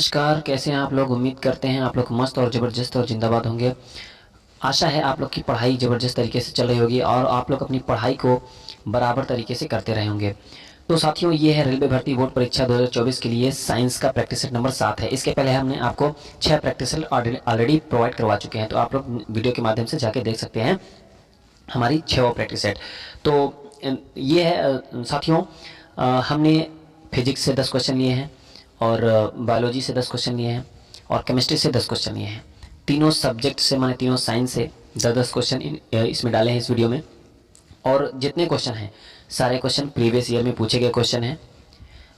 नमस्कार, कैसे हैं आप लोग। उम्मीद करते हैं आप लोग मस्त और ज़बरदस्त और ज़िंदाबाद होंगे। आशा है आप लोग की पढ़ाई ज़बरदस्त तरीके से चल रही होगी और आप लोग अपनी पढ़ाई को बराबर तरीके से करते रहे होंगे। तो साथियों, ये है रेलवे भर्ती बोर्ड परीक्षा 2024 के लिए साइंस का प्रैक्टिस सेट नंबर 7 है। इसके पहले हमने आपको 6 प्रैक्टिस सेट ऑलरेडी प्रोवाइड करवा चुके हैं, तो आप लोग वीडियो के माध्यम से जाके देख सकते हैं हमारी 6 प्रैक्टिस सेट। तो ये है साथियों, हमने फिजिक्स से 10 क्वेश्चन लिए हैं और बायोलॉजी से 10 क्वेश्चन लिए हैं और केमिस्ट्री से 10 क्वेश्चन लिए हैं। तीनों सब्जेक्ट से, माने तीनों साइंस से 10-10 क्वेश्चन इसमें डाले हैं इस वीडियो में। और जितने क्वेश्चन हैं सारे क्वेश्चन प्रीवियस ईयर में पूछे गए क्वेश्चन हैं,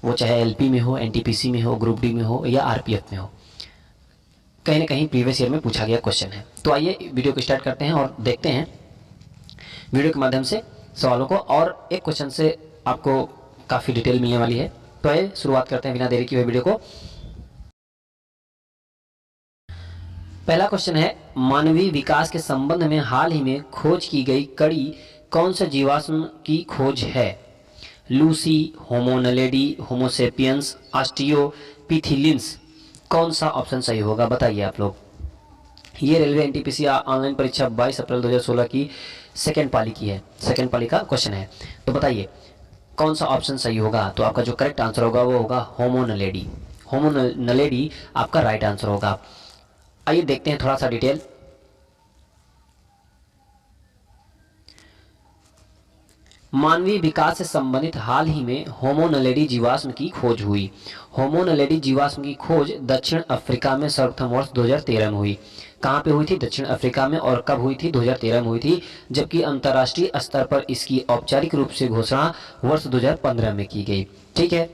वो चाहे एलपी में हो, एनटीपीसी में हो, ग्रुप डी में हो या आरपीएफ में हो, कहीं ना कहीं प्रीवियस ईयर में पूछा गया क्वेश्चन है। तो आइए वीडियो को स्टार्ट करते हैं और देखते हैं वीडियो के माध्यम से सवालों को। और एक क्वेश्चन से आपको काफ़ी डिटेल मिलने वाली है। तो आइए शुरुआत करते हैं बिना देरी किए हुए वीडियो को। पहला क्वेश्चन है, मानवीय विकास के संबंध में हाल ही में खोज की गई कड़ी कौन सा जीवाश्म की खोज है? लूसी, होमो नलेडी, होमोसेपियंस, ऑस्टियोपिथिलिन्स। कौन सा ऑप्शन सही होगा बताइए आप लोग। ये रेलवे एनटीपीसी ऑनलाइन परीक्षा 22 अप्रैल 2016 की सेकेंड पाली की है, सेकेंड पाली का क्वेश्चन है। तो बताइए कौन सा ऑप्शन सही होगा। तो आपका जो करेक्ट आंसर होगा वो होगा होमो नलेडी। होमो नलेडी आपका राइट आंसर होगा। आइए देखते हैं थोड़ा सा डिटेल। मानवीय विकास से संबंधित हाल ही में होमो नलेडी जीवाश्म की खोज हुई। होमो नलेडी जीवाश्म की खोज दक्षिण अफ्रीका में सर्वप्रथम वर्ष 2013 में हुई। कहाँ पे हुई थी? दक्षिण अफ्रीका में। और कब हुई थी? 2013 में हुई थी। जबकि अंतर्राष्ट्रीय स्तर पर इसकी औपचारिक रूप से घोषणा वर्ष 2015 में की गई। ठीक है,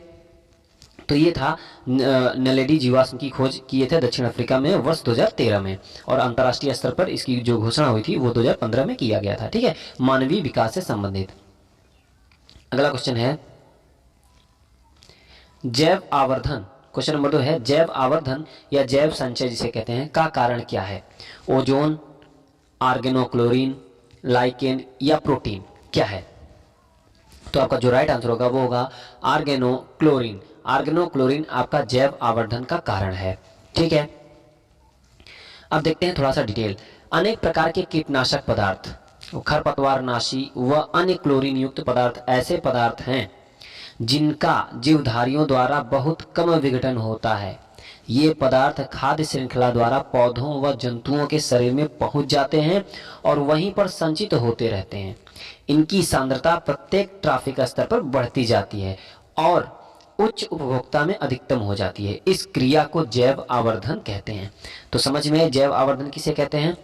तो ये था नलेडी जीवाश्म की खोज किए थे दक्षिण अफ्रीका में वर्ष 2013 में, और अंतर्राष्ट्रीय स्तर पर इसकी जो घोषणा हुई थी वो 2015 में किया गया था। ठीक है, मानवीय विकास से संबंधित। अगला क्वेश्चन है, जैव आवर्धन। क्वेश्चन नंबर 2 है, जैव आवर्धन या जैव संचय जिसे कहते हैं का कारण क्या है? ओजोन, आर्गेनोक्लोरीन, लाइकेन या प्रोटीन, क्या है? तो आपका जो राइट आंसर होगा वो होगा आर्गेनोक्लोरीन। आर्गेनोक्लोरीन आपका जैव आवर्धन का कारण है। ठीक है, अब देखते हैं थोड़ा सा डिटेल। अनेक प्रकार के कीटनाशक पदार्थ, खरपतवारनाशी व अन्य क्लोरीन युक्त पदार्थ ऐसे पदार्थ हैं जिनका जीवधारियों द्वारा बहुत कम विघटन होता है। ये पदार्थ खाद्य श्रृंखला द्वारा पौधों व जंतुओं के शरीर में पहुंच जाते हैं और वहीं पर संचित होते रहते हैं। इनकी सांद्रता प्रत्येक ट्रैफिक स्तर पर बढ़ती जाती है और उच्च उपभोक्ता में अधिकतम हो जाती है। इस क्रिया को जैव आवर्धन कहते हैं। तो समझ में जैव आवर्धन किसे कहते हैं?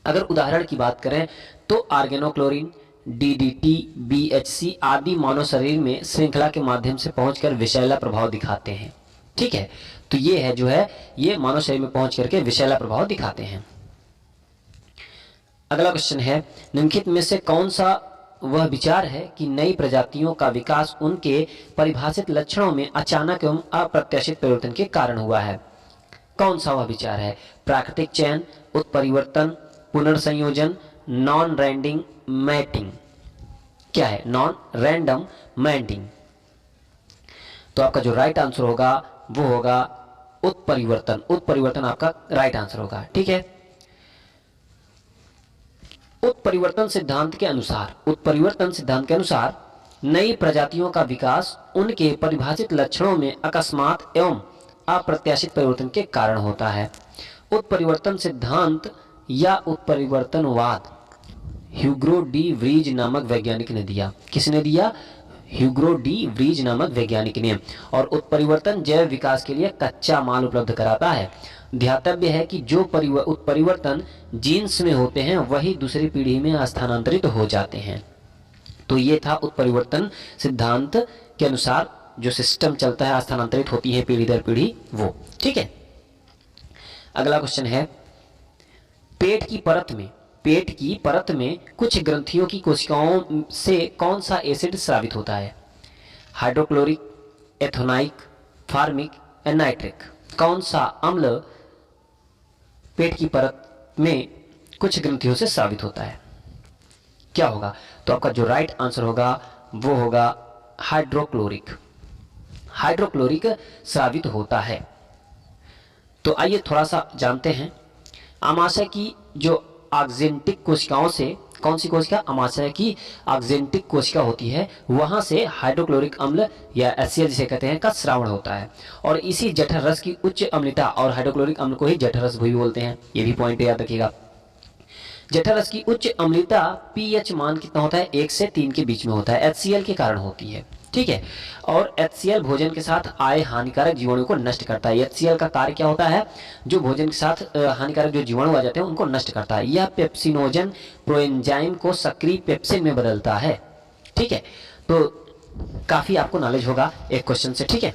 अगर उदाहरण की बात करें तो आर्गेनोक्लोरीन, डीडीटी, बीएचसी आदि मानव शरीर में श्रृंखला के माध्यम से पहुंचकर विषैला प्रभाव दिखाते हैं। ठीक है, तो ये है जो है ये मानव शरीर में पहुंच करके विषैला प्रभाव दिखाते हैं। अगला क्वेश्चन है, निम्नलिखित में से कौन सा वह विचार है कि नई प्रजातियों का विकास उनके परिभाषित लक्षणों में अचानक एवं अप्रत्याशित परिवर्तन के कारण हुआ है? कौन सा वह विचार है? प्राकृतिक चयन, उत्परिवर्तन, पुनर्संयोजन, नॉन रैंडम मैटिंग। क्या है? Non random mating. तो आपका जो राइट आंसर होगा वो होगा उत्परिवर्तन। उत्परिवर्तन आपका राइट आंसर होगा। ठीक है, उत्परिवर्तन सिद्धांत के अनुसार, उत्परिवर्तन सिद्धांत के अनुसार नई प्रजातियों का विकास उनके परिभाषित लक्षणों में अकस्मात एवं अप्रत्याशित परिवर्तन के कारण होता है। उत्परिवर्तन सिद्धांत या उत्परिवर्तनवाद ह्यूगो डी व्रीज नामक वैज्ञानिक ने दिया। किसने दिया? ह्यूगो डी व्रीज नामक वैज्ञानिक ने। और उत्परिवर्तन जैव विकास के लिए कच्चा माल उपलब्ध कराता है। ध्यातव्य है कि जो उत्परिवर्तन जीन्स में होते हैं वही दूसरी पीढ़ी में स्थानांतरित हो जाते हैं। तो ये था उत्परिवर्तन सिद्धांत के अनुसार जो सिस्टम चलता है, स्थानांतरित होती है पीढ़ी दर पीढ़ी वो। ठीक है, अगला क्वेश्चन है, पेट की परत में कुछ ग्रंथियों की कोशिकाओं से कौन सा एसिड स्रावित होता है? हाइड्रोक्लोरिक, एथोनाइक, फार्मिक या नाइट्रिक। कौन सा अम्ल पेट की परत में कुछ ग्रंथियों से स्रावित होता है? क्या होगा? तो आपका जो राइट आंसर होगा वो होगा हाइड्रोक्लोरिक। हाइड्रोक्लोरिक स्रावित होता है। तो आइए थोड़ा सा जानते हैं आमाशय की जो आक्जेंटिक कोशिकाओं से, कौन सी कोशिका, आमाशय की आक्जेंटिक कोशिका होती है, वहां से हाइड्रोक्लोरिक अम्ल या HCl जिसे कहते हैं का स्रावण होता है। और इसी जठर रस की उच्च अम्लता और हाइड्रोक्लोरिक अम्ल को ही जठर रस भी बोलते हैं। ये भी पॉइंट याद रखिएगा। जठर रस की उच्च अम्लता पीएच मान कितना होता है, 1 से 3 के बीच में होता है, HCl के कारण होती है। ठीक है। और HCl भोजन के साथ आए हानिकारक जीवाणु को नष्ट करता है। HCl का कार्य क्या होता है, जो भोजन के साथ हानिकारक जो जीवाणु आ जाते हैं उनको नष्ट करता है। यह पेप्सिनोजन प्रोएंजाइम को सक्रिय पेप्सिन में बदलता है। ठीक है। तो काफी आपको नॉलेज होगा एक क्वेश्चन से। ठीक है।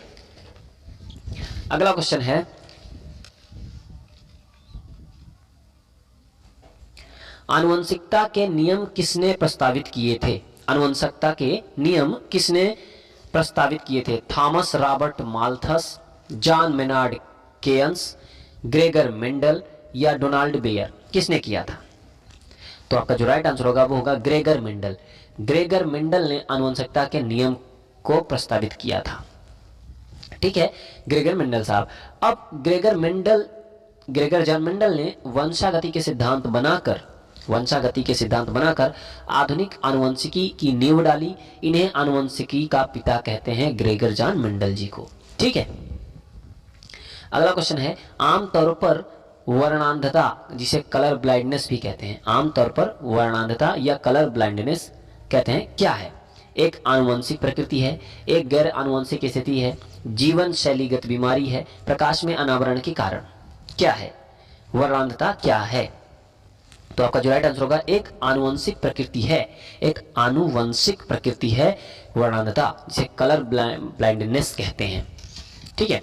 अगला क्वेश्चन है, आनुवंशिकता के नियम किसने प्रस्तावित किए थे? आनुवंशिकता के नियम किसने प्रस्तावित किए थे? Thomas Robert Malthus, John Maynard Keynes, Gregor Mendel या डोनाल्ड बेयर? किसने किया था? तो आपका जो राइट आंसर होगा वो होगा ग्रेगर मेंडल। ग्रेगर मेंडल ने आनुवंशिकता के नियम को प्रस्तावित किया था। ठीक है, ग्रेगर मेंडल साहब। अब ग्रेगर जॉन मेंडल ने वंशागति के सिद्धांत बनाकर आधुनिक आनुवंशिकी की नींव डाली। इन्हें आनुवंशिकी का पिता कहते हैं, ग्रेगर जॉन मेंडल जी को। ठीक है। अगला क्वेश्चन है, आमतौर पर वर्णांधता जिसे कलर ब्लाइंडनेस भी कहते हैं, आमतौर पर वर्णांधता या कलर ब्लाइंडनेस कहते हैं, क्या है? एक आनुवंशिक प्रकृति है, एक गैर आनुवंशिक स्थिति है, जीवन शैलीगत बीमारी है, प्रकाश में अनावरण के कारण। क्या है वर्णांधता? क्या है? तो आपका जो राइट आंसर होगा एक आनुवंशिक प्रकृति है, एक आनुवंशिक प्रकृति है वर्णांधता, जिसे कलर ब्लाइंडनेस कहते हैं। ठीक है।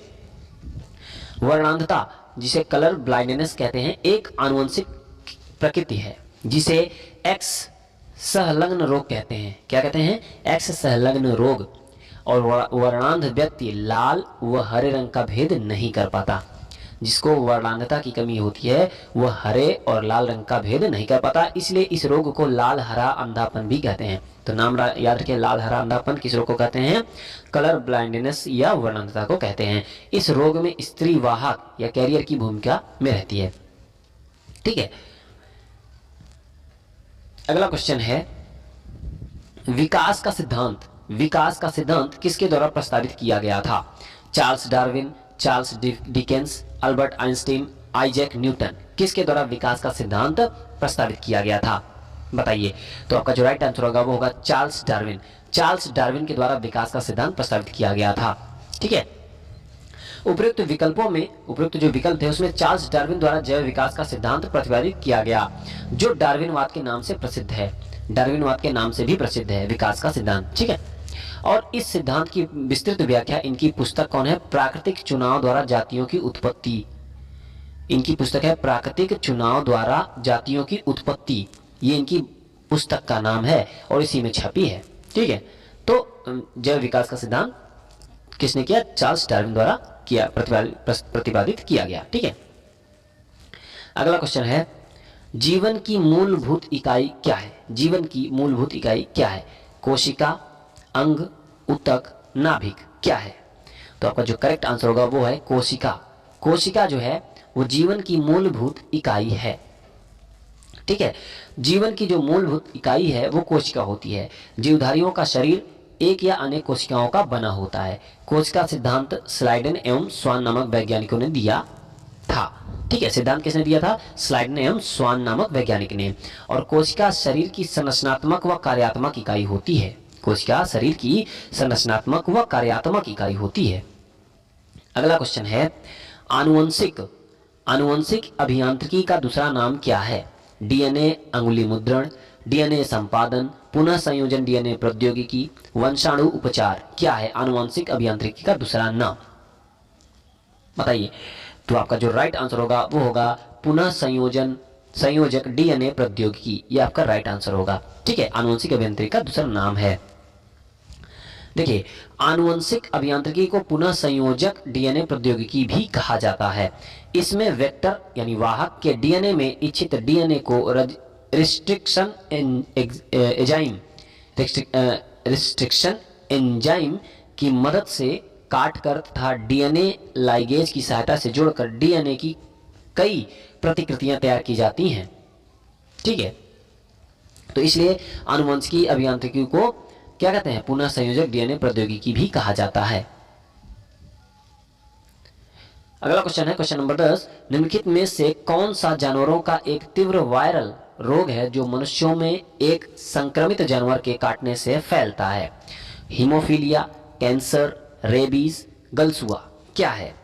वर्णांधता जिसे कलर ब्लाइंडनेस कहते हैं एक आनुवंशिक प्रकृति है, जिसे एक्स संलग्न रोग कहते हैं। क्या कहते हैं? एक्स संलग्न रोग। और वर्णांध व्यक्ति लाल व हरे रंग का भेद नहीं कर पाता। जिसको वर्णांधता की कमी होती है वह हरे और लाल रंग का भेद नहीं कर पाता, इसलिए इस रोग को लाल हरा अंधापन भी कहते हैं। तो नाम याद रखिए, लाल हरा अंधापन किस रोग को कहते हैं? कलर ब्लाइंडनेस या वर्णांधता को कहते हैं। इस रोग में स्त्री वाहक या कैरियर की भूमिका में रहती है। ठीक है। अगला क्वेश्चन है, विकास का सिद्धांत किसके द्वारा प्रस्तावित किया गया था? Charles Darwin, Charles Dickens, Albert Einstein, Isaac Newton? किसके द्वारा विकास का सिद्धांत प्रस्तावित किया गया था? बताइए। तो आपका जो राइट आंसर होगा वो होगा चार्ल्स डार्विन। चार्ल्स डार्विन के द्वारा विकास का सिद्धांत प्रस्तावित किया गया था। ठीक है। उपयुक्त विकल्पों में, उपयुक्त जो विकल्प थे उसमें चार्ल्स डार्विन द्वारा जैव विकास का सिद्धांत प्रतिपादित किया गया, जो डार्विनवाद के नाम से प्रसिद्ध है। डार्विनवाद के नाम से भी प्रसिद्ध है विकास का सिद्धांत। ठीक है। और इस सिद्धांत की विस्तृत व्याख्या इनकी पुस्तक कौन है? प्राकृतिक चुनाव द्वारा जातियों की उत्पत्ति। इनकी पुस्तक है प्राकृतिक चुनाव द्वारा जातियों की उत्पत्ति। ये इनकी पुस्तक का नाम है और इसी में छपी है। ठीक है। तो जैव विकास का सिद्धांत किसने किया? चार्ल्स डार्विन द्वारा किया, प्रतिपादित किया गया। ठीक है। अगला क्वेश्चन है, जीवन की मूलभूत इकाई क्या है? जीवन की मूलभूत इकाई क्या है? कोशिका, अंग, ऊतक, नाभिक? क्या है? तो आपका जो करेक्ट आंसर होगा वो है कोशिका। कोशिका जो है वो जीवन की मूलभूत इकाई है। ठीक है। जीवन की जो मूलभूत इकाई है वो कोशिका होती है। जीवधारियों का शरीर एक या अनेक कोशिकाओं का बना होता है। कोशिका सिद्धांत स्लाइडन एवं स्वान नामक वैज्ञानिकों ने दिया था। ठीक है। सिद्धांत किसने दिया था? स्लाइडन एवं स्वान नामक वैज्ञानिक ने। और कोशिका शरीर की संरचनात्मक व कार्यात्मक इकाई होती है। कोशिका शरीर की संरचनात्मक व कार्यात्मक इकाई होती है। अगला क्वेश्चन है, आनुवंशिक अभियांत्रिकी का दूसरा नाम क्या है? डीएनए अंगुली मुद्रण, डीएनए संपादन, पुनः संयोजन डीएनए प्रौद्योगिकी, वंशाणु उपचार? क्या है आनुवंशिक अभियांत्रिकी का दूसरा नाम? बताइए। तो आपका जो राइट आंसर होगा वो होगा पुनः संयोजक डीएनए प्रौद्योगिकी। ये आपका राइट आंसर होगा। ठीक है। आनुवंशिक अभियांत्रिकी का दूसरा नाम है। देखिए, आनुवंशिक अभियांत्रिकी को पुनः संयोजक डीएनए प्रौद्योगिकी भी कहा जाता है। इसमें वेक्टर यानी वाहक के डीएनए में इच्छित डीएनए को रिस्ट्रिक्शन एंजाइम की मदद से काट कर तथा डीएनए लाइगेज की सहायता से जोड़कर डीएनए की कई प्रतिकृतियां तैयार की जाती हैं। ठीक है, तो इसलिए आनुवंशिकी अभियांत्रिकी को क्या कहते हैं, पुनः संयोजक डीएनए प्रौद्योगिकी भी कहा जाता है। अगला क्वेश्चन है क्वेश्चन नंबर 10, निम्नलिखित में से कौन सा जानवरों का एक तीव्र वायरल रोग है जो मनुष्यों में एक संक्रमित जानवर के काटने से फैलता है? हीमोफीलिया, कैंसर, रेबीज, गलसुआ क्या है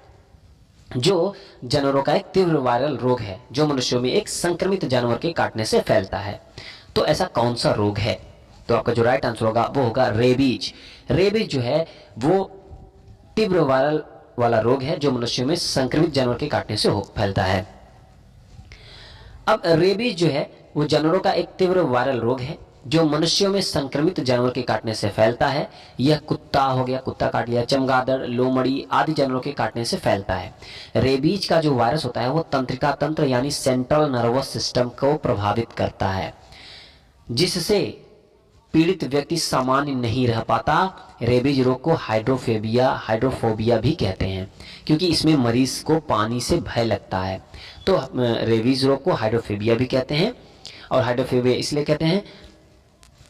जो जानवरों का एक तीव्र वायरल रोग है जो मनुष्यों में एक संक्रमित जानवर के काटने से फैलता है? तो ऐसा कौन सा रोग है? तो आपका जो राइट आंसर होगा वो होगा रेबीज। रेबीज जो है वो तीव्र वायरल वाला रोग है जो मनुष्यों में संक्रमित जानवर के काटने से फैलता है। अब रेबीज जो है वो जानवरों का एक तीव्र वायरल रोग है जो मनुष्यों में संक्रमित जानवर के काटने से फैलता है। यह कुत्ता हो गया, कुत्ता काट लिया, चमगादड़, लोमड़ी आदि जानवरों के काटने से फैलता है। रेबीज का जो वायरस होता है वो तंत्रिका तंत्र यानी सेंट्रल नर्वस सिस्टम को प्रभावित करता है, जिससे पीड़ित व्यक्ति सामान्य नहीं रह पाता। रेबीज रोग को हाइड्रोफोबिया भी कहते हैं क्योंकि इसमें मरीज को पानी से भय लगता है। तो रेबीज रोग को हाइड्रोफोबिया भी कहते हैं, और हाइड्रोफोबिया इसलिए कहते हैं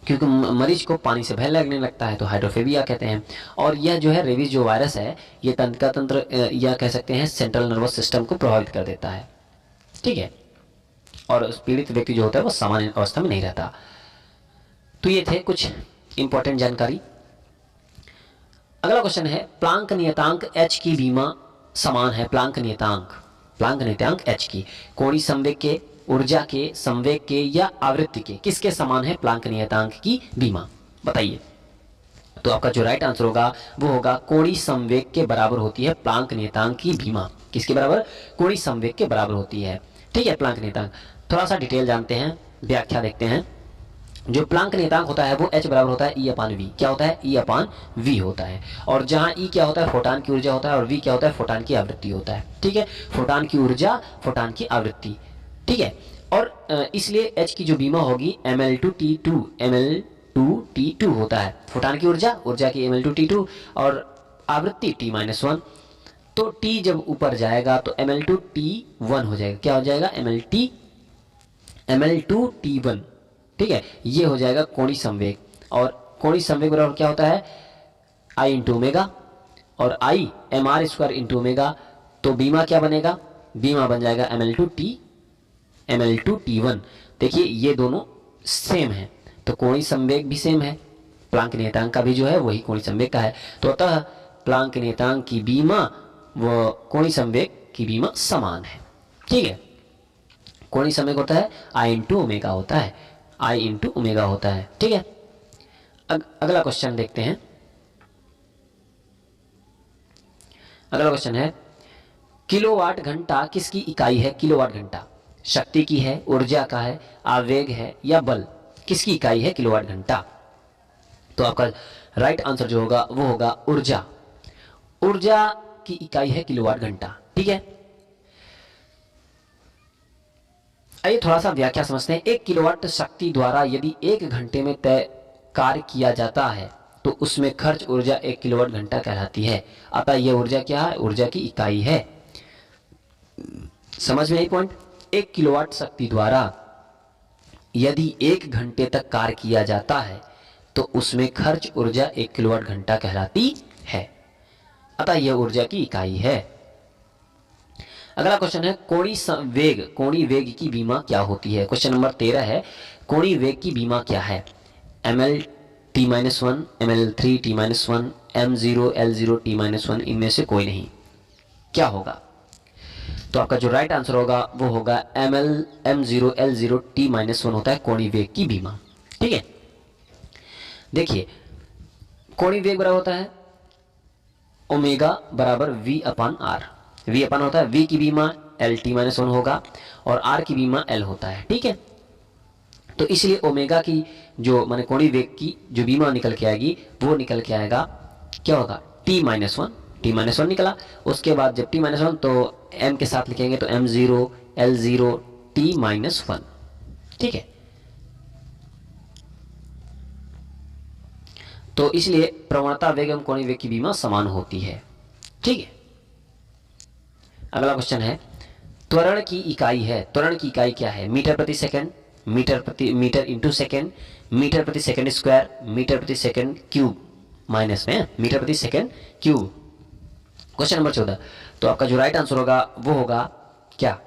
क्योंकि मरीज को पानी से भय लगने लगता है, तो हाइड्रोफोबिया कहते हैं। और यह जो है रेबीज जो वायरस है ये तंत्रिका तंत्र या कह सकते हैं सेंट्रल नर्वस सिस्टम को प्रभावित कर देता है। ठीक है, और पीड़ित व्यक्ति जो होता है वो सामान्य अवस्था में नहीं रहता। तो ये थे कुछ इंपॉर्टेंट जानकारी। अगला क्वेश्चन है प्लांक नियतांक H की बीमा समान है। प्लांक नियतांक H की कोणीय संवेग के, ऊर्जा के, संवेग के या आवृत्ति के किसके समान है प्लांक नियतांक की बीमा? बताइए। तो आपका जो राइट आंसर होगा वो होगा कोणीय संवेग के बराबर होती है प्लांक नियतांक की बीमा। किसके बराबर? कोणीय संवेग के बराबर होती है। ठीक है, प्लांक नियतांक थोड़ा सा डिटेल जानते हैं, व्याख्या देखते हैं। जो प्लांक नियतांक होता है वो H बराबर होता है E/V। क्या होता है? E/V होता है। और जहां E क्या होता है? फोटान की ऊर्जा होता है, और V क्या होता है? फोटान की आवृत्ति होता है। ठीक है, फोटान की ऊर्जा, फोटान की आवृत्ति। ठीक है, और इसलिए H की जो बीमा होगी ml/T2 होता है। फोटान की ऊर्जा की ml/T2 और आवृत्ति T-1। तो T जब ऊपर जाएगा तो ml/T1 हो जाएगा। क्या हो जाएगा? ml/T1। ठीक है, ये हो जाएगा कोणीय संवेग। और कोणीय संवेग बराबर क्या होता है? I इंटू ओमेगा, और I mr² इंटू ओमेगा। तो बीमा क्या बनेगा? बीमा बन जाएगा ml/T1। देखिए ये दोनों सेम है, तो कोणीय संवेग भी सेम है, प्लांक नियतांक का भी जो है वही कोणीय संवेग का है। तो अतः प्लांक नियतांक की बीमा व कोणीय संवेग की बीमा समान है। ठीक है, कोणीय संवेग होता है I इंटू ओमेगा होता है, I इंटू ओमेगा होता है। ठीक है, अगला क्वेश्चन देखते हैं। अगला क्वेश्चन है किलोवाट घंटा किसकी इकाई है? किलोवाट घंटा शक्ति की है, ऊर्जा का है, आवेग है या बल? किसकी इकाई है किलोवाट घंटा? तो आपका राइट आंसर जो होगा वो होगा ऊर्जा। ऊर्जा की इकाई है किलोवाट घंटा। ठीक है, आइए थोड़ा सा व्याख्या समझते हैं। 1 किलोवाट शक्ति द्वारा यदि 1 घंटे में तय कार्य किया जाता है तो उसमें खर्च ऊर्जा 1 किलोवाट घंटा कहलाती है। अतः यह ऊर्जा क्या है? ऊर्जा की इकाई है। समझ में आई पॉइंट? 1 किलोवाट शक्ति द्वारा यदि 1 घंटे तक कार्य किया जाता है तो उसमें खर्च ऊर्जा 1 किलोवाट घंटा कहलाती है। अतः यह ऊर्जा की इकाई है। अगला क्वेश्चन है कोणीय वेग की बीमा क्या होती है? क्वेश्चन नंबर 13 है कोणीय वेग की बीमा क्या है? ml/T-1, ml/T-1, m0 l0 T-1, इनमें से कोई नहीं। क्या होगा? तो आपका जो राइट आंसर होगा वो होगा m0 l0 T-1 होता है कोणीय वेग की बीमा। ठीक है, देखिए कोणीय वेग बराबर होता है ओमेगा बराबर V/R। V/R होता है, V की बीमा L/T-1 होगा और R की बीमा L होता है। ठीक है, तो इसलिए ओमेगा की जो माने कोणीय वेग की जो बीमा निकल के आएगी वो निकल के आएगा, क्या होगा? T-1 निकला। उसके बाद जब T-1 तो M के साथ लिखेंगे तो m0 l0 T-1। ठीक है, तो इसलिए प्रवणता वेग एवं कोणीय वेग की विमा समान होती है। ठीक है, अगला क्वेश्चन है त्वरण की इकाई है। त्वरण की इकाई क्या है? मीटर प्रति second, metre into second, metre प्रति सेकंड स्क्वायर, मीटर प्रति सेकंड क्यूब, माइनस में मीटर प्रति सेकंड क्यूब। क्वेश्चन नंबर 14, तो आपका जो राइट आंसर होगा वो होगा क्या?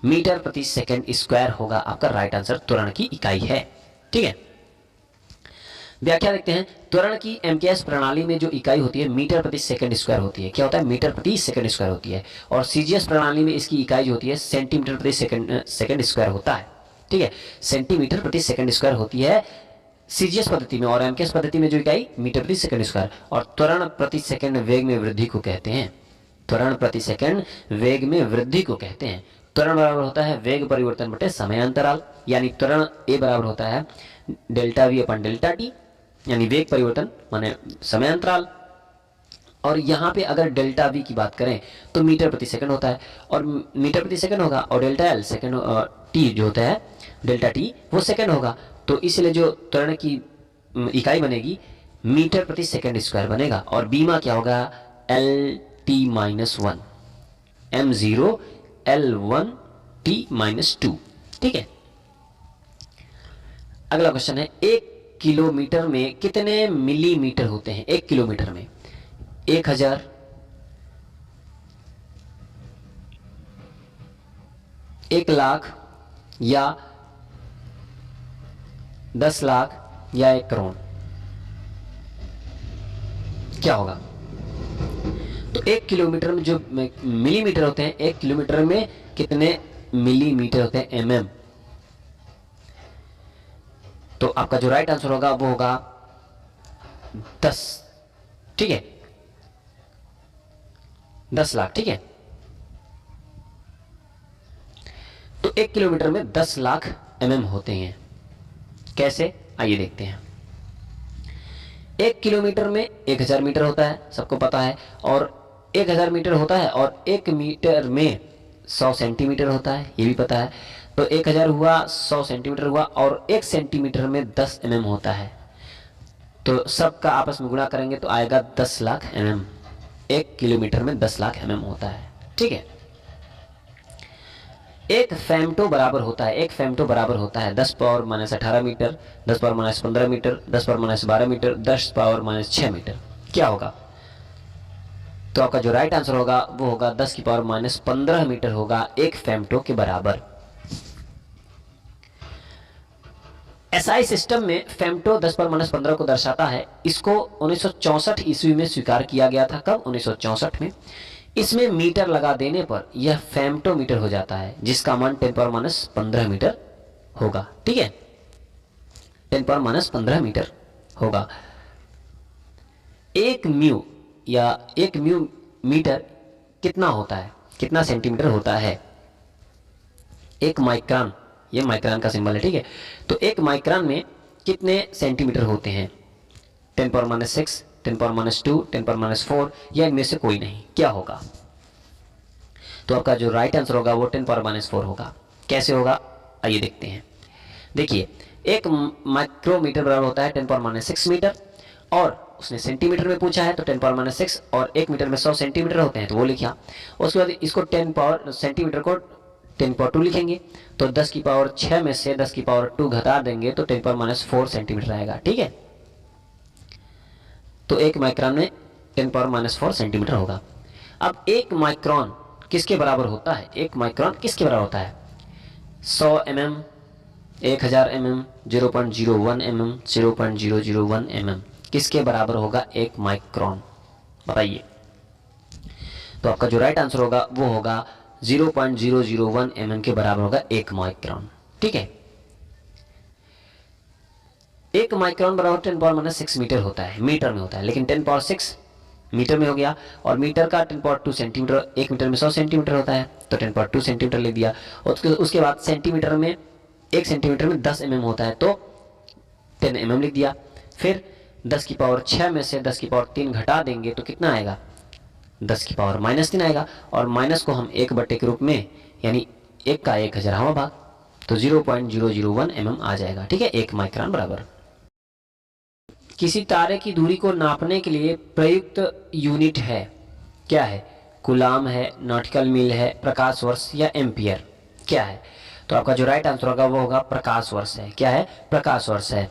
मीटर प्रति सेकंड स्क्वायर होगा आपका राइट आंसर, त्वरण की इकाई है। ठीक है, व्याख्या देखते हैं। त्वरण की एमकेएस प्रणाली में जो इकाई होती है मीटर प्रति सेकंड स्क्वायर होती है। क्या होता है? मीटर प्रति सेकंड स्क्वायर होती है। और सीजीएस प्रणाली में इसकी इकाई जो होती है सेंटीमीटर प्रति सेकंड स्क्वायर होता है। ठीक है, सेंटीमीटर प्रति सेकंड स्क्वायर होती है सीजीएस पद्धति में, और एमकेएस पद्धति में जो इकाई मीटर प्रति सेकंड स्क्वायर। और त्वरण प्रति सेकंड वेग में वृद्धि को कहते हैं, त्वरण प्रति सेकंड वेग में वृद्धि को कहते हैं। त्वरण बराबर होता है वेग परिवर्तन बटे समय अंतराल, यानी त्वरण ए बराबर होता है delta we upon delta T, यानी वेग परिवर्तन माने समय अंतराल। और यहाँ पे अगर डेल्टा वी की बात करें तो मीटर प्रति सेकंड होता है, और मीटर प्रति सेकंड होगा, और डेल्टा एल सेकंड टी जो होता है डेल्टा टी वो सेकंड होगा। तो इसलिए जो त्वरण की इकाई बनेगी मीटर प्रति सेकंड स्क्वायर बनेगा, और बीमा क्या होगा? L T minus one, M zero L one T minus two. ठीक है, अगला क्वेश्चन है 1 किलोमीटर में कितने मिलीमीटर होते हैं? 1 किलोमीटर में 1000, 1,00,000 या 10,00,000 या 1 करोड़, क्या होगा? तो 1 किलोमीटर में जो मिलीमीटर होते हैं, 1 किलोमीटर में कितने मिलीमीटर होते हैं? एमएम। तो आपका जो राइट आंसर होगा वो होगा 10। ठीक है, 10,00,000। ठीक है, तो 1 किलोमीटर में 10,00,000 एमएम होते हैं। कैसे? आइए देखते हैं। 1 किलोमीटर में 1000 मीटर होता है, सबको पता है, और 1000 मीटर होता है, और 1 मीटर में 100 सेंटीमीटर होता है, ये भी पता है। तो 1000 हुआ, 100 सेंटीमीटर हुआ, और 1 सेंटीमीटर में 10 एमएम होता है। तो सबका आपस में गुणा करेंगे तो आएगा 10,00,000 एमएम। 1 किलोमीटर में 10,00,000 एमएम होता है। ठीक है, एक फेमटो बराबर होता है, एक फेमटो बराबर होता है 10 power minus 18 metre, 10 power minus 15 metre, 10 power minus 12 metre, 10 power minus 6 metre. क्या होगा? तो आपका जो राइट आंसर होगा वो होगा 10 की पावर माइनस 15 मीटर होगा एक फेमटो के बराबर। एसआई सिस्टम में फेमटो 10 पावर माइनस 15 को दर्शाता है। इसको 1964 ईस्वी में स्वीकार किया गया था। कब? 1964 में। इसमें मीटर लगा देने पर यह फेमटोमीटर हो जाता है, जिसका मान 10 पावर माइनस 15 मीटर होगा। ठीक है, 10 पावर माइनस 15 मीटर होगा। एक म्यू या 1 म्यू मीटर कितना होता है? कितना सेंटीमीटर होता है? 1 माइक्रोन, ये माइक्रोन का सिंबल है। ठीक है, तो 1 माइक्रोन में कितने सेंटीमीटर होते हैं? 10 power minus 6, 10 power minus 2, 10 power minus 4, या इनमें से कोई नहीं। क्या होगा? तो आपका जो राइट आंसर होगा वो 10 पावर माइनस 4 होगा। कैसे होगा? आइए देखते हैं। देखिए, 1 माइक्रोमीटर बराबर होता है 10 पावर माइनस 6 मीटर, और उसने सेंटीमीटर में पूछा है तो 10 पावर माइनस 6, और 1 मीटर में 100 सेंटीमीटर होते हैं तो वो लिखा। उसके बाद इसको 10 पावर सेंटीमीटर को 10 पावर 2 लिखेंगे, तो 10 की पावर 6 में से 10 की पावर 2 घटा देंगे तो 10 पावर माइनस 4 सेंटीमीटर आएगा। ठीक है, तो 1 माइक्रोन में 10 पावर माइनस 4 सेंटीमीटर होगा। अब 1 माइक्रोन किसके बराबर होता है? 1 माइक्रोन किसके बराबर होता है? 100 mm, 1000 mm, 0.01 mm, 0.001 mm। किसके बराबर होगा 1 माइक्रोन? बताइए। तो आपका जो राइट आंसर होगा वो होगा 0.001 mm के बराबर होगा 1 माइक्रोन। ठीक है, 1 माइक्रोन बराबर 10 पावर माइनस 6 मीटर होता है, मीटर में होता है, लेकिन 10 पावर 6 मीटर में हो गया, और मीटर का 10 पावर 2 सेंटीमीटर, 1 मीटर में 100 सेंटीमीटर होता है तो 10 पावर 2 सेंटीमीटर लिख दिया। और उसके बाद सेंटीमीटर में 1 सेंटीमीटर में 10 mm होता है तो 10 mm लिख दिया। फिर 10 की पावर 6 में से 10 की पावर 3 घटा देंगे तो कितना आएगा? 10 की पावर माइनस 3 आएगा, और माइनस को हम 1 बटे के रूप में, यानी 1 का 1000वां भाग, तो 0.001 mm आ जाएगा। ठीक है, 1 माइक्रोन बराबर। किसी तारे की दूरी को नापने के लिए प्रयुक्त यूनिट है, क्या है? कूलाम है, नॉटिकल मील है, प्रकाश वर्ष या एम्पियर, क्या है? तो आपका जो राइट आंसर होगा वो होगा प्रकाश वर्ष है। क्या है? प्रकाश वर्ष है।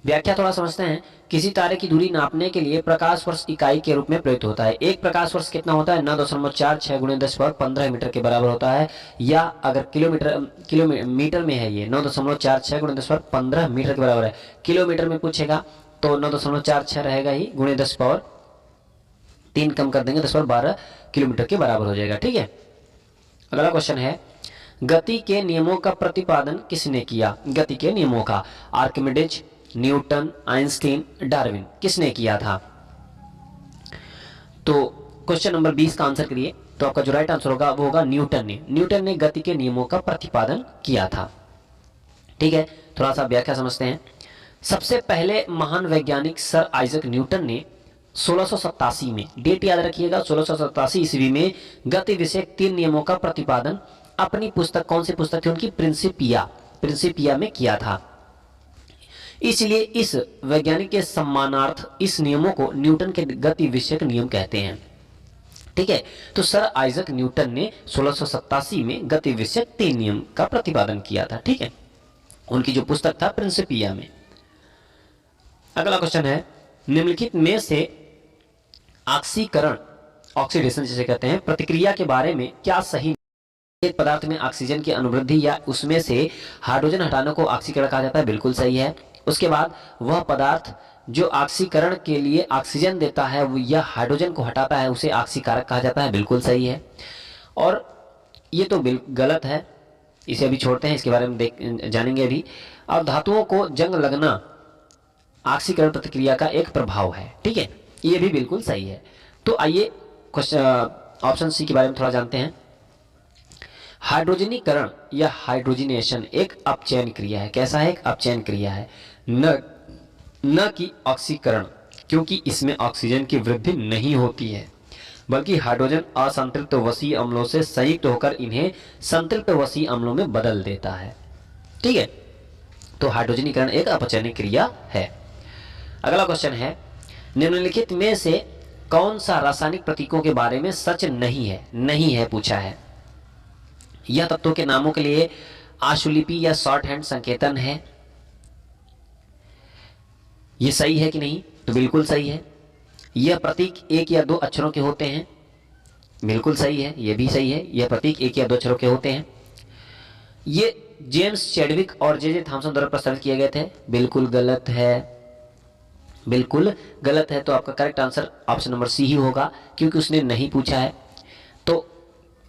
व्याख्या थोड़ा समझते हैं। किसी तारे की दूरी नापने के लिए प्रकाश वर्ष इकाई के रूप में प्रयुक्त होता है। एक प्रकाश वर्ष कितना होता है? 9.46 गुणे 10⁻15 मीटर के बराबर होता है। या अगर किलोमीटर में है, ये 9.46 गुणे 10⁻15 मीटर के बराबर है। किलोमीटर में पूछेगा तो 9.46 रहेगा ही, गुणे 10⁻3 कम कर देंगे, 10⁻12 किलोमीटर के बराबर हो जाएगा। ठीक है। अगला क्वेश्चन है, गति के नियमों का प्रतिपादन किसने किया? गति के नियमों का आर्किमिडीज, न्यूटन, आइंस्टीन, डार्विन, किसने किया था? तो क्वेश्चन नंबर 20 का आंसर करिए। तो आपका जो राइट आंसर होगा वो होगा न्यूटन ने। न्यूटन ने गति के नियमों का प्रतिपादन किया था। ठीक है, थोड़ा सा व्याख्या समझते हैं। सबसे पहले महान वैज्ञानिक सर आइजक न्यूटन ने 1687 में, डेट याद रखिएगा, 1687 ईस्वी में गति विषयक 3 नियमों का प्रतिपादन अपनी पुस्तक, कौन सी पुस्तक थी उनकी? प्रिंसिपिया में किया था। इसलिए इस वैज्ञानिक के सम्मानार्थ इस नियमों को न्यूटन के गति विषयक नियम कहते हैं। ठीक है, तो सर आइजक न्यूटन ने 1687 में गति विषयक 3 नियम का प्रतिपादन किया था। ठीक है, उनकी जो पुस्तक था प्रिंसिपिया में। अगला क्वेश्चन है, निम्नलिखित में से ऑक्सीकरण, ऑक्सीडेशन जिसे कहते हैं, प्रतिक्रिया के बारे में क्या सही? एक पदार्थ में ऑक्सीजन की अनुवृद्धि या उसमें से हाइड्रोजन हटाने को ऑक्सीकरण कहा जाता है, बिल्कुल सही है। उसके बाद वह पदार्थ जो ऑक्सीकरण के लिए ऑक्सीजन देता है या हाइड्रोजन को हटाता है उसे ऑक्सीकारक कहा जाता है, बिल्कुल सही है। और ये तो बिल्कुल गलत है, इसे अभी छोड़ते हैं, इसके बारे में जानेंगे अभी। और धातुओं को जंग लगना ऑक्सीकरण प्रतिक्रिया का एक प्रभाव है। ठीक है, ये भी बिल्कुल सही है। तो आइए ऑप्शन सी के बारे में थोड़ा जानते हैं। हाइड्रोजनीकरण या हाइड्रोजिनेशन एक अपचयन क्रिया है। कैसा है? एक अपचयन क्रिया है, न कि ऑक्सीकरण, क्योंकि इसमें ऑक्सीजन की वृद्धि नहीं होती है, बल्कि हाइड्रोजन असंतृप्त वसीय अम्लों से संयुक्त होकर इन्हें संतृप्त वसीय अम्लों में बदल देता है। ठीक है, तो हाइड्रोजनीकरण एक अपचयनिक क्रिया है। अगला क्वेश्चन है, निम्नलिखित में से कौन सा रासायनिक प्रतीकों के बारे में सच नहीं है? नहीं है पूछा है। यह तत्वों के नामों के लिए आशुलिपि या शॉर्ट हैंड संकेतन है। यह सही है कि नहीं? तो बिल्कुल सही है। यह प्रतीक 1 या 2 अक्षरों के होते हैं, बिल्कुल सही है, यह भी सही है। यह प्रतीक 1 या 2 अक्षरों के होते हैं। ये जेम्स चैडविक और जे थॉमसन द्वारा प्रस्तावित किए गए थे, बिल्कुल गलत है, बिल्कुल गलत है। तो आपका correct answer option number C ही होगा, क्योंकि उसने नहीं पूछा है। तो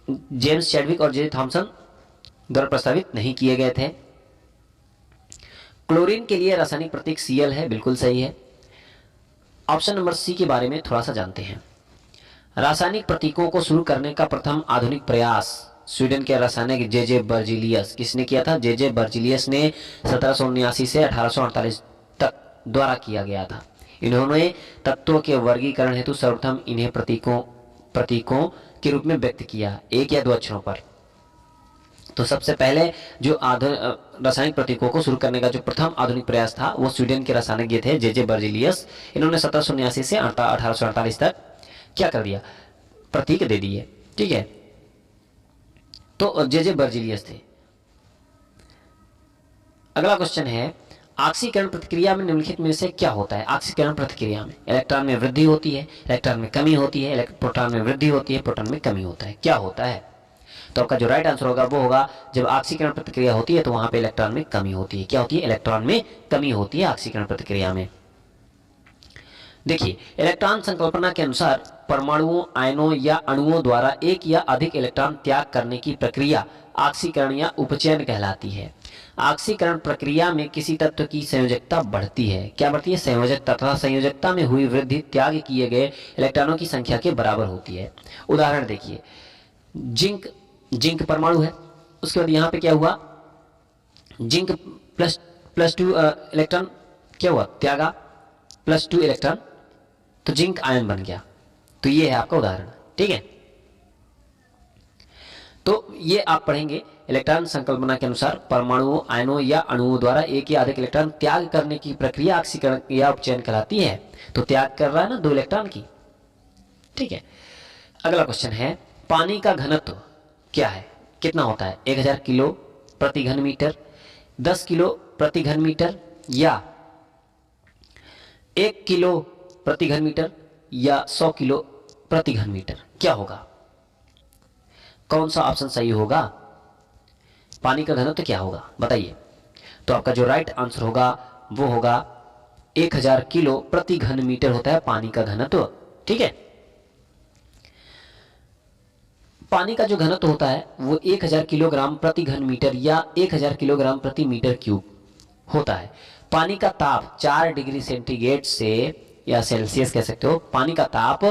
जेम्स चैडविक और जे थॉमसन द्वारा प्रस्तावित नहीं किए गए थे। क्लोरीन के लिए रासायनिक प्रतीक Cl है, बिल्कुल सही है। ऑप्शन नंबर सी के बारे में थोड़ा सा जानते हैं। रासायनिक प्रतीकों को शुरू करने का प्रथम आधुनिक प्रयास स्वीडन के रासायनिक जे बर्जिलियस, किसने किया था? जे बर्जिलियस ने 1779 से 1848 तक द्वारा किया गया था। इन्होंने तत्वों के वर्गीकरण हेतु सर्वप्रथम इन्हें प्रतीकों के रूप में व्यक्त किया, 1 या 2 अक्षरों पर। तो सबसे पहले जो रासायनिक प्रतीकों को शुरू करने का जो प्रथम आधुनिक प्रयास था वो स्वीडन के रासायनिक थे जे बर्जिलियस। इन्होंने 1779 से 1848 तक क्या कर दिया? प्रतीक दे दिए। ठीक है, तो जे बर्जिलियस थे। अगला क्वेश्चन है, ऑक्सीकरण प्रतिक्रिया में निम्नलिखित में से क्या होता है? ऑक्सीकरण प्रतिक्रिया में इलेक्ट्रॉन में वृद्धि होती है, इलेक्ट्रॉन में कमी होती है, प्रोटॉन में वृद्धि होती है, प्रोटॉन में कमी होता है, क्या होता है? तो आपका जो राइट आंसर होगा वो होगा, जब ऑक्सीकरण प्रतिक्रिया होती है तो वहां पे इलेक्ट्रॉन में कमी होती है। क्या होती है? इलेक्ट्रॉन में कमी होती है ऑक्सीकरण प्रतिक्रिया में। देखिए, इलेक्ट्रॉन संकल्पना के अनुसार परमाणुओं, आयनों या अणुओं द्वारा एक या अधिक इलेक्ट्रॉन त्याग करने की प्रक्रिया ऑक्सीकरण या उपचयन कहलाती है। ऑक्सीकरण प्रक्रिया में किसी तत्व की संयोजकता बढ़ती है। क्या बढ़ती है? संयोजकता। तथा संयोजकता में हुई वृद्धि त्याग किए गए इलेक्ट्रॉनों की संख्या के बराबर होती है। उदाहरण देखिए, जिंक परमाणु है, उसके बाद यहाँ पे क्या हुआ? जिंक प्लस 2 इलेक्ट्रॉन क्या हुआ? त्यागा, प्लस 2 इलेक्ट्रॉन, तो जिंक आयन बन गया। तो ये है आपका उदाहरण। ठीक है, तो ये आप पढ़ेंगे इलेक्ट्रॉन संकल्पना के अनुसार परमाणुओं, आयनों या अणुओं द्वारा एक या अधिक इलेक्ट्रॉन त्याग करने की प्रक्रिया ऑक्सीकरण या उपचयन कहलाती है। तो त्याग कर रहा है ना 2 इलेक्ट्रॉन की। ठीक है, अगला क्वेश्चन है पानी का घनत्व क्या है, कितना होता है? 1000 किलो प्रति घन मीटर, 10 किलो प्रति घन मीटर, या 1 किलो प्रति घन मीटर, या 100 किलो प्रति घन मीटर? क्या होगा, कौन सा ऑप्शन सही होगा? पानी का घनत्व क्या होगा बताइए। तो आपका जो राइट आंसर होगा वो होगा 1000 किलो प्रति घन मीटर होता है पानी का घनत्व। ठीक है, पानी का जो घनत्व होता है वो 1000 किलोग्राम प्रति घन मीटर या 1000 किलोग्राम प्रति मीटर क्यूब होता है। पानी का ताप 4 डिग्री सेंटीग्रेड से, या सेल्सियस कह सकते हो, पानी का ताप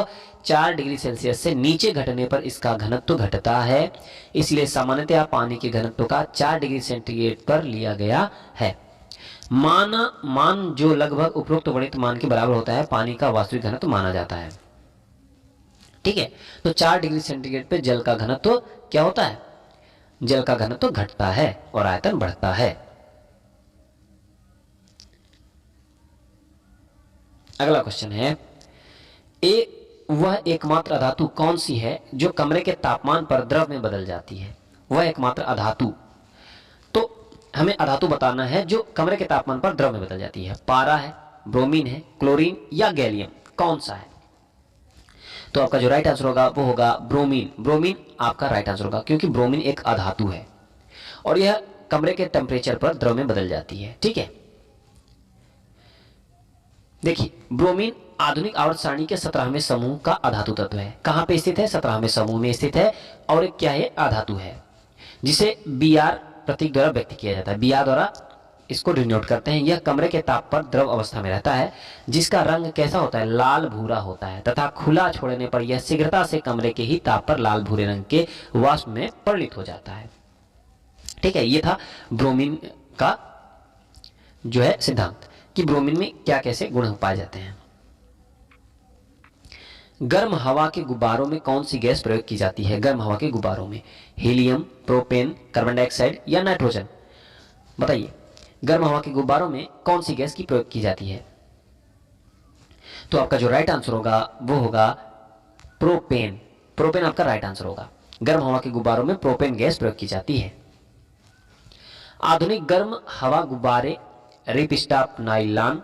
4 डिग्री सेल्सियस से नीचे घटने पर इसका घनत्व घटता है। इसलिए सामान्यतः पानी के घनत्व का 4 डिग्री सेंटीग्रेड पर लिया गया है। मान जो लगभग उपरोक्त वर्णित मान के बराबर होता है पानी का वास्तविक घनत्व माना जाता है। ठीक है, तो 4 डिग्री सेंटीग्रेड पे जल का घनत्व क्या होता है? जल का घनत्व घटता है और आयतन बढ़ता है। अगला क्वेश्चन है वह एकमात्र अधातु कौन सी है जो कमरे के तापमान पर द्रव में बदल जाती है? वह एकमात्र अधातु, तो हमें अधातु बताना है जो कमरे के तापमान पर द्रव में बदल जाती है। पारा है, ब्रोमीन है, क्लोरीन या गैलियम, कौन सा है? तो आपका जो राइट आंसर होगा वो होगा ब्रोमीन। ब्रोमीन आपका राइट आंसर होगा क्योंकि ब्रोमीन एक अधातु है और यह कमरे के टेम्परेचर पर द्रव में बदल जाती है। ठीक है, देखिए ब्रोमीन आधुनिक आवर्त सारणी के 17वें समूह का अधातु तत्व है। कहां पे स्थित है? 17वें समूह में स्थित है और एक क्या है? अधातु है, जिसे Br प्रतीक द्वारा व्यक्त किया जाता है। Br द्वारा इसको डिनोट करते हैं। यह कमरे के ताप पर द्रव अवस्था में रहता है, जिसका रंग कैसा होता है? लाल भूरा होता है, तथा खुला छोड़ने पर यह शीघ्रता से कमरे के ही ताप पर लाल भूरे रंग के वाष्प में परिणत हो जाता है। ठीक है, यह था ब्रोमीन का जो है सिद्धांत कि ब्रोमीन में क्या कैसे गुण पाए जाते हैं। गर्म हवा के गुब्बारों में कौन सी गैस प्रयोग की जाती है? गर्म हवा के गुब्बारों में हीलियम, प्रोपेन, कार्बन डाइऑक्साइड या नाइट्रोजन? बताइए, गर्म हवा के गुब्बारों में कौन सी गैस की प्रयोग की जाती है? तो आपका जो राइट आंसर होगा वो होगा प्रोपेन। प्रोपेन आपका राइट आंसर होगा। गर्म हवा के गुब्बारों में प्रोपेन गैस प्रयोग की जाती है। आधुनिक गर्म हवा गुब्बारे रिपस्टाप, नाइलॉन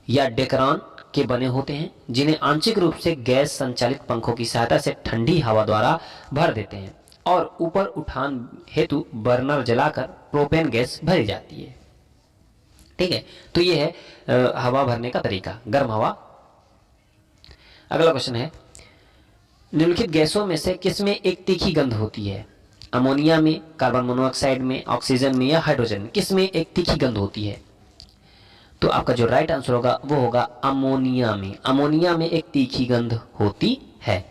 या डेकरान के बने होते हैं, जिन्हें आंशिक रूप से गैस संचालित पंखों की सहायता से ठंडी हवा द्वारा भर देते हैं और ऊपर उठान हेतु बर्नर जलाकर प्रोपेन गैस भरी जाती है। ठीक है, तो ये है हवा भरने का तरीका, गर्म हवा। अगला क्वेश्चन है निम्नलिखित गैसों में से किसमें एक तीखी गंध होती है? अमोनिया में, कार्बन मोनोऑक्साइड में, ऑक्सीजन में या हाइड्रोजन में? किसमें एक तीखी गंध होती है? तो आपका जो राइट आंसर होगा वो होगा अमोनिया में। अमोनिया में एक तीखी गंध होती है।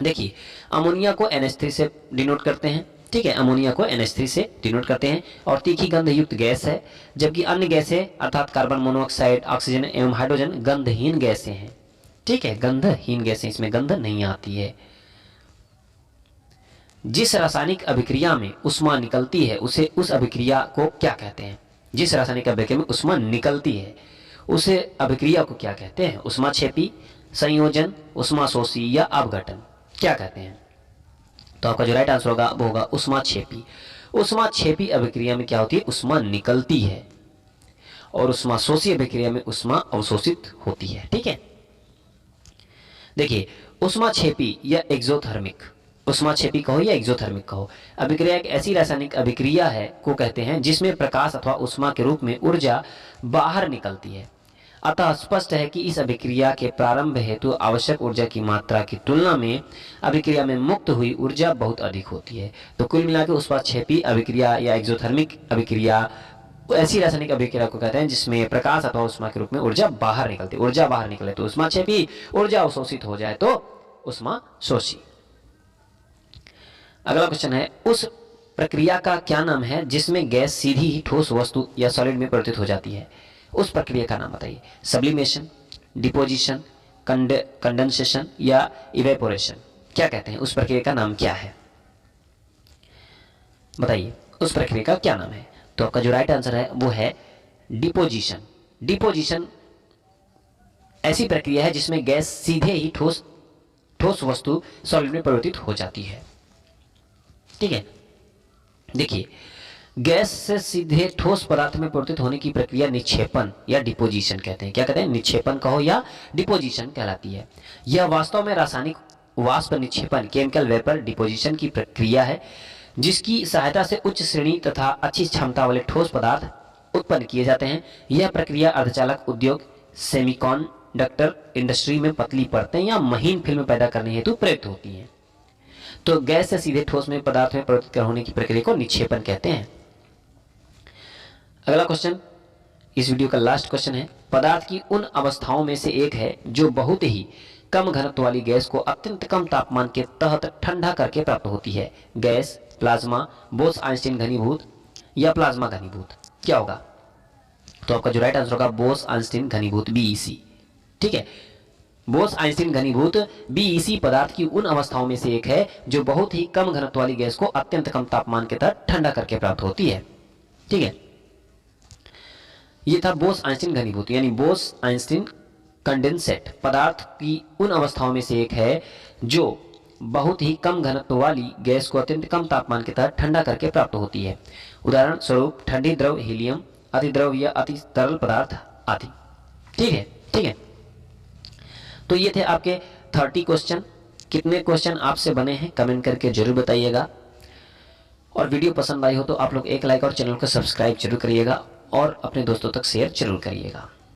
देखिए अमोनिया को NH3 से डिनोट करते हैं। ठीक है, अमोनिया को NH3 से डिनोट करते हैं और तीखी गंध युक्त गैस है, जबकि अन्य गैसें अर्थात कार्बन मोनोऑक्साइड, ऑक्सीजन एवं हाइड्रोजन गंधहीन गैसें हैं। ठीक है, गंधहीन गैसें, इसमें गंध नहीं आती है। जिस रासायनिक अभिक्रिया में उष्मा निकलती है उसे उस अभिक्रिया को क्या कहते हैं? जिस रासायनिक अभिक्रिया में उष्मा निकलती है उसे अभिक्रिया को क्या कहते हैं? उष्माक्षेपी, संयोजन, उष्माशोषी या अपघटन, क्या कहते हैं? तो आपका जो राइट आंसर होगा वो होगा उष्माक्षेपी। उष्माक्षेपी अभिक्रिया में क्या होती है? उष्मा निकलती है और उष्माशोषी अभिक्रिया में उष्मा अवशोषित होती है। ठीक है, देखिए उष्माक्षेपी या एक्सोथर्मिक, उष्माक्षेपी कहो या एक्सोथर्मिक कहो, अभिक्रिया एक ऐसी रासायनिक अभिक्रिया है को कहते हैं जिसमें प्रकाश अथवा उष्मा के रूप में ऊर्जा बाहर निकलती है। अतः स्पष्ट है कि इस अभिक्रिया के प्रारंभ हेतु आवश्यक ऊर्जा की मात्रा की तुलना में अभिक्रिया में मुक्त हुई ऊर्जा बहुत अधिक होती है। तो कुल मिलाकर उष्माक्षेपी अभिक्रिया या एक्सोथर्मिक अभिक्रिया ऐसी रासायनिक अभिक्रिया को कहते हैं जिसमें प्रकाश अथवा उष्मा के रूप में ऊर्जा बाहर निकलती है। ऊर्जा बाहर निकले तो उष्माक्षेपी, ऊर्जा अवशोषित हो जाए तो उष्माशोषी। अगला क्वेश्चन है उस प्रक्रिया का क्या नाम है जिसमें गैस सीधी ही ठोस वस्तु या सॉलिड में परिवर्तित हो जाती है? उस प्रक्रिया का नाम बताइए। सब्लिमेशन, डिपोजिशन, कंडेंसेशन या इवेपोरेशन, क्या कहते हैं? उस प्रक्रिया का नाम क्या है? बताइए उस प्रक्रिया का क्या नाम है? तो आपका जो राइट आंसर है वो है डिपोजिशन। डिपोजिशन ऐसी प्रक्रिया है जिसमें गैस सीधे ही ठोस वस्तु सॉलिड में परिवर्तित हो जाती है। ठीक है, देखिए गैस से सीधे ठोस पदार्थ में परिवर्तित होने की प्रक्रिया निक्षेपण या डिपोजिशन कहते हैं। क्या कहते हैं? निक्षेपण कहो या डिपोजिशन कहलाती है। यह वास्तव में रासायनिक वाष्प निक्षेपण केमिकल वेपर डिपोजिशन की प्रक्रिया है, जिसकी सहायता से उच्च श्रेणी तथा अच्छी क्षमता वाले ठोस पदार्थ उत्पन्न किए जाते हैं। यह प्रक्रिया अर्धचालक उद्योग, सेमीकंडक्टर इंडस्ट्री में पतली परतें या महीन फिल्म पैदा करने हेतु प्रयुक्त होती हैं। तो गैस से सीधे ठोस में पदार्थ में परिवर्तित होने की प्रक्रिया को निक्षेपण कहते हैं। अगला क्वेश्चन, इस वीडियो का लास्ट क्वेश्चन है, पदार्थ की उन अवस्थाओं में से एक है जो बहुत ही कम घनत्व वाली गैस को अत्यंत कम तापमान के तहत ठंडा करके प्राप्त होती है। गैस, प्लाज्मा, बोस-आइंस्टीन घनीभूत या प्लाज्मा घनीभूत, क्या होगा? तो आपका जो राइट आंसर होगा बोस-आइंस्टीन घनीभूत, बीईसी। ठीक है, बोस-आइंस्टीन घनीभूत बीईसी पदार्थ की उन अवस्थाओं में से एक है जो बहुत ही कम घनत्व वाली गैस को अत्यंत कम तापमान के तहत ठंडा करके प्राप्त होती है। ठीक है, ये था बोस-आइंस्टीन घनीभूत यानी बोस-आइंस्टीन कंडेंसेट पदार्थ की उन अवस्थाओं में से एक है जो बहुत ही कम घनत्व वाली गैस को अत्यंत कम तापमान के तहत ठंडा करके प्राप्त होती है। उदाहरण स्वरूप ठंडी द्रव हीलियम, अति द्रव या अति तरल पदार्थ आदि। ठीक है, ठीक है, तो ये थे आपके 30 क्वेश्चन। कितने क्वेश्चन आपसे बने हैं कमेंट करके जरूर बताइएगा, और वीडियो पसंद आई हो तो आप लोग एक लाइक और चैनल को सब्सक्राइब जरूर करिएगा और अपने दोस्तों तक शेयर जरूर करिएगा।